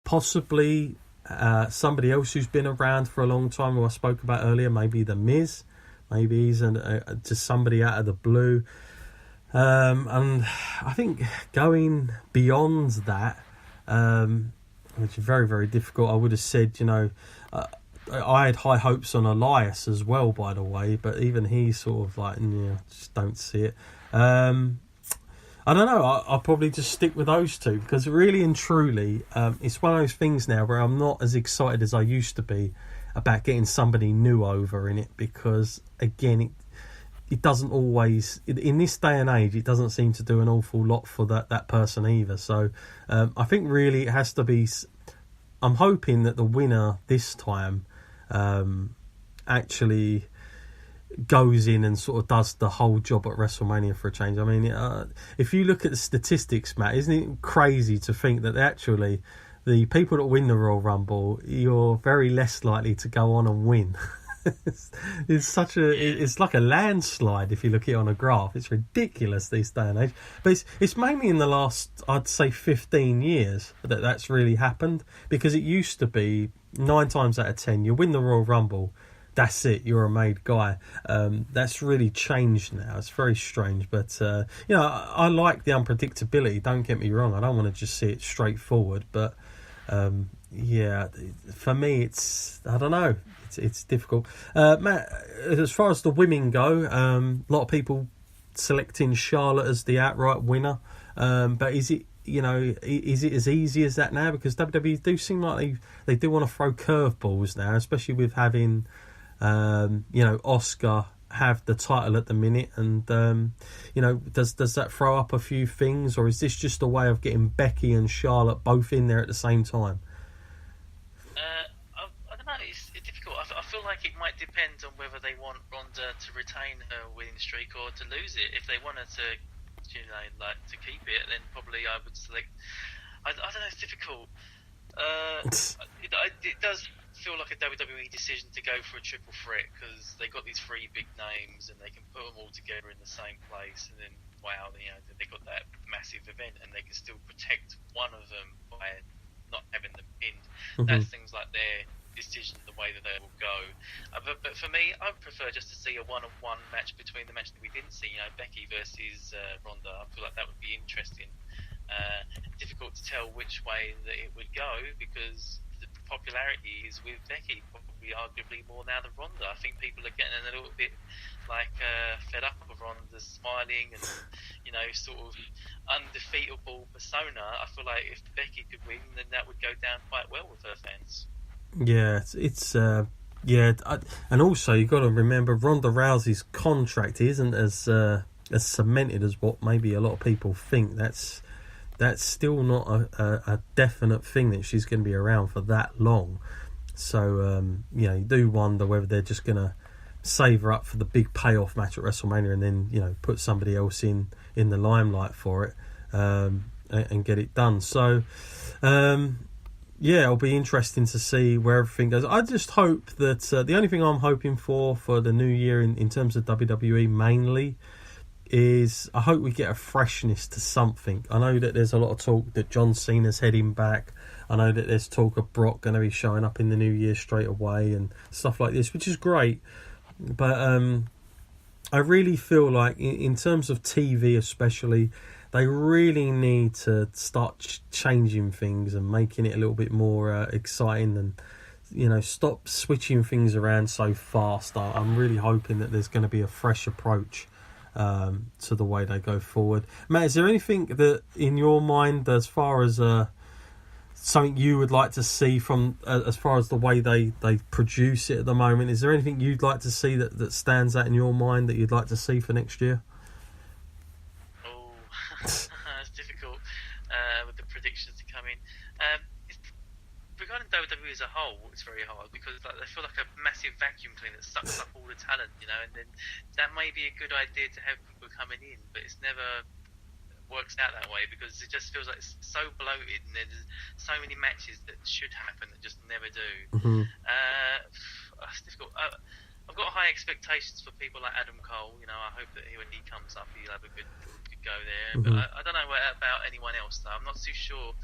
possibly somebody else who's been around for a long time, who I spoke about earlier, maybe The Miz. Maybe he's just somebody out of the blue. And I think going beyond that, which is very, very difficult, I would have said, I had high hopes on Elias as well, by the way, but even he's sort of like, just don't see it. I don't know, I'll probably just stick with those two, because really and truly, it's one of those things now where I'm not as excited as I used to be about getting somebody new over in it, because again, it doesn't always, in this day and age, it doesn't seem to do an awful lot for that person either. So I think really it has to be, I'm hoping that the winner this time actually goes in and sort of does the whole job at WrestleMania for a change. I mean, if you look at the statistics, Matt, isn't it crazy to think that actually the people that win the Royal Rumble, you're very less likely to go on and win. It's like a landslide if you look at it on a graph. It's ridiculous this day and age. But it's mainly in the last, I'd say, 15 years that's really happened, because it used to be 9 times out of 10 you win the Royal Rumble, that's it, you're a made guy. That's really changed now. It's very strange, but I like the unpredictability, don't get me wrong. I don't want to just see it straightforward, but for me it's, I don't know, it's difficult. Matt, as far as the women go, a lot of people selecting Charlotte as the outright winner, but is it as easy as that now? Because WWE do seem like they do want to throw curveballs now, especially with having Oscar have the title at the minute, and does that throw up a few things, or is this just a way of getting Becky and Charlotte both in there at the same time? I don't know, it's difficult. I feel like it might depend on whether they want Ronda to retain her winning streak or to lose it. If they wanted to to keep it, then probably I would select, I don't know, it's difficult. It does feel like a WWE decision to go for a triple threat, because they got these 3 big names and they can put them all together in the same place, and then they got that massive event, and they can still protect one of them by not having them pinned. Mm-hmm. That's things like their decision, the way that they will go. But for me, I would prefer just to see a one-on-one match between the match that we didn't see, Becky versus Ronda. I feel like that would be interesting. Difficult to tell which way that it would go, because the popularity is with Becky, probably arguably more now than Ronda. I think people are getting a little bit fed up of Ronda's smiling and sort of undefeatable persona. I feel like if Becky could win, then that would go down quite well with her fans. Yeah, and also you've got to remember Ronda Rousey's contract isn't as cemented as what maybe a lot of people think. That's still not a definite thing that she's going to be around for that long. So you do wonder whether they're just going to save her up for the big payoff match at WrestleMania, and then put somebody else in the limelight for it, and get it done. So it'll be interesting to see where everything goes. I just hope that the only thing I'm hoping for the new year in terms of WWE mainly is I hope we get a freshness to something. I know that there's a lot of talk that John Cena's heading back. I know that there's talk of Brock going to be showing up in the new year straight away and stuff like this, which is great. But I really feel like in terms of TV especially, they really need to start changing things and making it a little bit more exciting, and stop switching things around so fast. I'm really hoping that there's going to be a fresh approach to the way they go forward. Matt, is there anything that in your mind, as far as something you would like to see from as far as the way they produce it at the moment? Is there anything you'd like to see that stands out in your mind that you'd like to see for next year? It's difficult with the predictions to come in. Regarding WWE as a whole, it's very hard, because they feel like a massive vacuum cleaner that sucks up all the talent, and then that may be a good idea to have people coming in, but it's never works out that way, because it just feels like it's so bloated, and there's so many matches that should happen that just never do. Mm-hmm. It's difficult. I've got high expectations for people like Adam Cole. I hope that when he comes up, he'll have a good go there. Mm-hmm. But I don't know about anyone else, though. I'm not too sure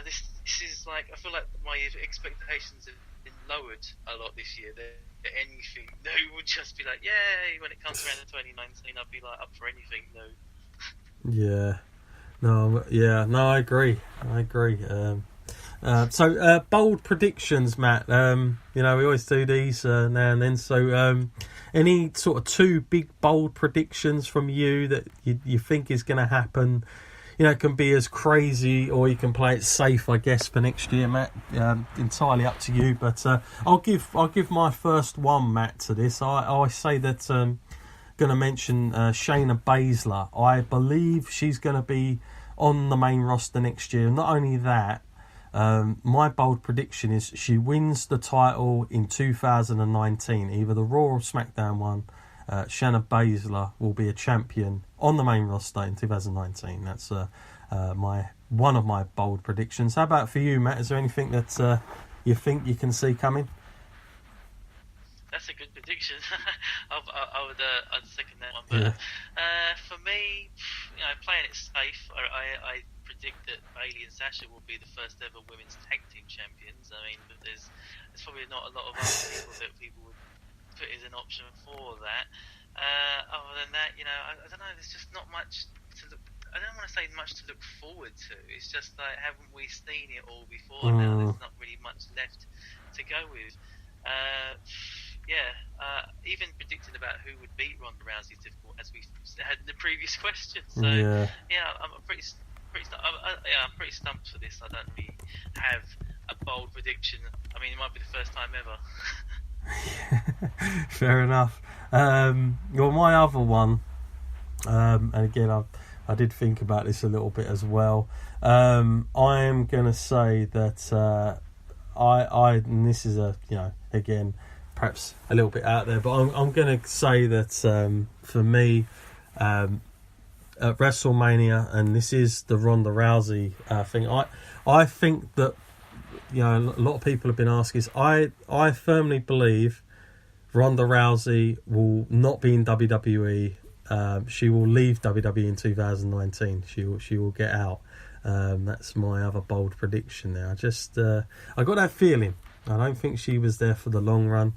This is like, I feel like my expectations have been lowered a lot this year. That anything new would just be like, yay! When it comes around to 2019, I'd be like up for anything new. Yeah. No. Yeah. No. I agree. So bold predictions, Matt. We always do these now and then. So any sort of two big bold predictions from you that you think is going to happen? It can be as crazy, or you can play it safe, I guess, for next year, Matt. Entirely up to you. But I'll give my first one, Matt, to this. I say that going to mention Shayna Baszler. I believe she's going to be on the main roster next year. Not only that, my bold prediction is she wins the title in 2019, either the Raw or SmackDown one. Shayna Baszler will be a champion on the main roster in 2019. That's one of my bold predictions. How about for you, Matt? Is there anything that you think you can see coming? That's a good prediction. I'd second that one. But for me, playing it safe, I predict that Bayley and Sasha will be the first ever women's tag team champions. I mean, but there's probably not a lot of other people that people would put as an option for that. Other than that, I don't know. There's just not much to look. I don't want to say much to look forward to. It's just like, haven't we seen it all before now? There's not really much left to go with. Even predicting about who would beat Ronda Rousey is difficult, as we had in the previous question. So I'm pretty stumped for this. I don't really have a bold prediction. I mean, it might be the first time ever. Fair enough. Well, my other one, and again, I did think about this a little bit as well. I am going to say that and this is again, perhaps a little bit out there, but I'm going to say that for me, at WrestleMania, and this is the Ronda Rousey thing. I think that a lot of people have been asking. I firmly believe Ronda Rousey will not be in WWE. She will leave WWE in 2019. She will get out. That's my other bold prediction there. I got that feeling. I don't think she was there for the long run.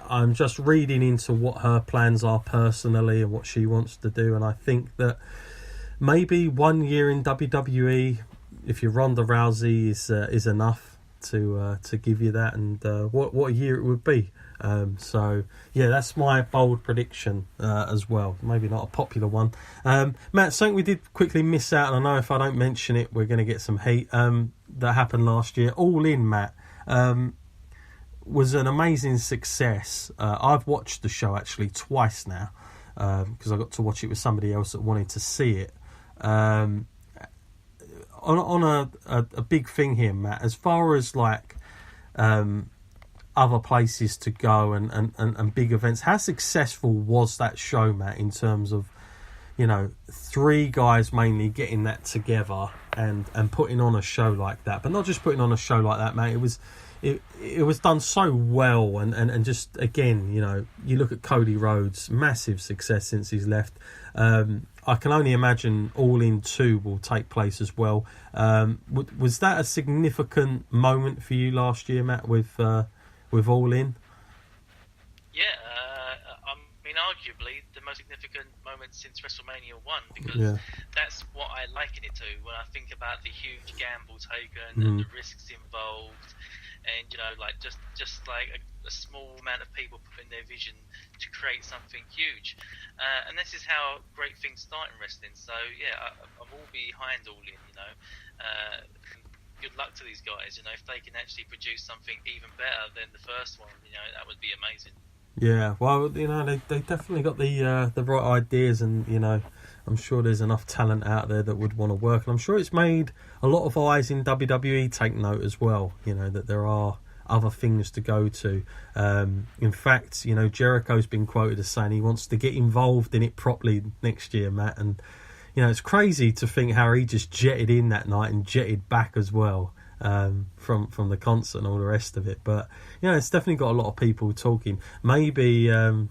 I'm just reading into what her plans are personally and what she wants to do, and I think that maybe 1 year in WWE, if you're Ronda Rousey, is enough to give you that, and what a year it would be. That's my bold prediction as well. Maybe not a popular one. Matt, something we did quickly miss out, and I know if I don't mention it, we're going to get some heat. That happened last year. All In, Matt, was an amazing success. I've watched the show actually twice now because I got to watch it with somebody else that wanted to see it. On a big thing here, Matt, as far as like other places to go and big events, how successful was that show, Matt, in terms of three guys mainly getting that together and putting on a show like that? But not just putting on a show like that, Matt, it was done so well, and just again, you look at Cody Rhodes, massive success since he's left. I can only imagine All In 2 will take place as well. Was that a significant moment for you last year, Matt, with All In? Yeah, I mean, arguably the most significant moment since WrestleMania 1, because that's what I liken it to when I think about the huge gamble taken and the risks involved, and just like a small amount of people putting their vision to create something huge, and this is how great things start in wrestling. So I'm all behind All In. Good luck to these guys. If they can actually produce something even better than the first one, that would be amazing. Yeah, well, they definitely got the right ideas, and I'm sure there's enough talent out there that would want to work, and I'm sure it's made a lot of eyes in WWE take note as well. That there are other things to go to. In fact, Jericho's been quoted as saying he wants to get involved in it properly next year, Matt, and it's crazy to think how he just jetted in that night and jetted back as well. From the concert and all the rest of it, but it's definitely got a lot of people talking. Maybe who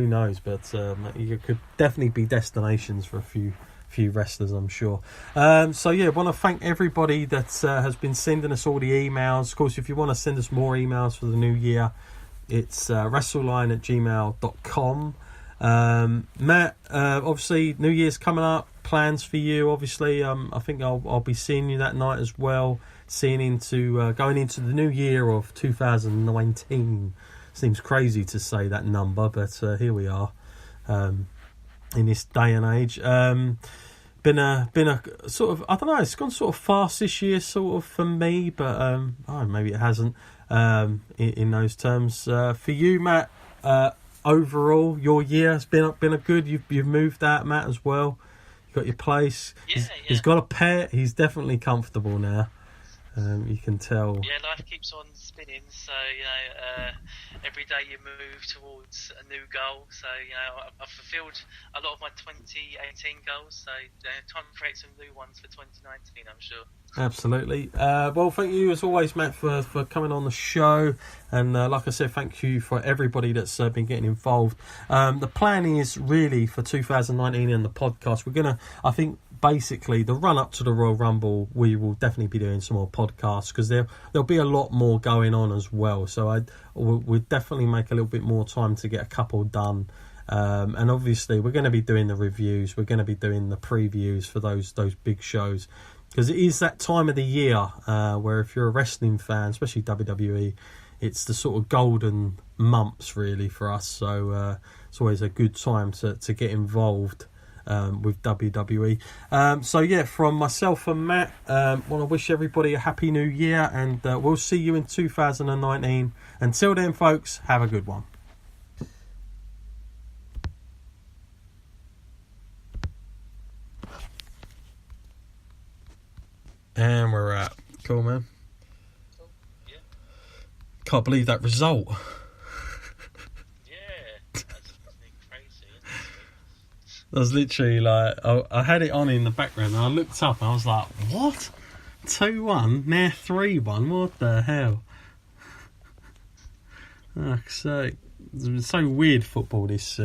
knows, but you could definitely be destinations for a few few wrestlers, I'm sure. So yeah, want to thank everybody that has been sending us all the emails. Of course, if you want to send us more emails for the new year, it's wrestleline@gmail.com. Matt, obviously New Year's coming up, plans for you obviously. I think I'll be seeing you that night as well, going into the new year of 2019. Seems crazy to say that number, but here we are, in this day and age. Been a sort of, I don't know, it's gone sort of fast this year sort of for me, but maybe it hasn't, in those terms. For you, Matt, overall your year has been a good. You've moved out, Matt, as well. You got your place. He's got a pet. He's definitely comfortable now. You can tell. Yeah, life keeps on spinning. So every day you move towards a new goal. So I've fulfilled a lot of my 2018 goals. So time to create some new ones for 2019. I'm sure. Absolutely. Well, thank you as always, Matt, for coming on the show. And like I said, thank you for everybody that's been getting involved. The plan is really for 2019 and the podcast. We're gonna, I think, basically the run up to the Royal Rumble, we will definitely be doing some more podcasts because there'll be a lot more going on as well. So we'll definitely make a little bit more time to get a couple done. And obviously we're going to be doing the reviews. We're going to be doing the previews for those big shows, because it is that time of the year where if you're a wrestling fan, especially WWE, it's the sort of golden months really for us. So it's always a good time to get involved with WWE. So yeah, from myself and Matt, want to wish everybody a happy new year, and we'll see you in 2019. Until then, folks, have a good one. And we're out. Cool, man. Cool. Yeah. Can't believe that result. That's crazy. I was literally like, I had it on in the background and I looked up and I was like, what? 2-1? Now 3-1? What the hell? So weird football this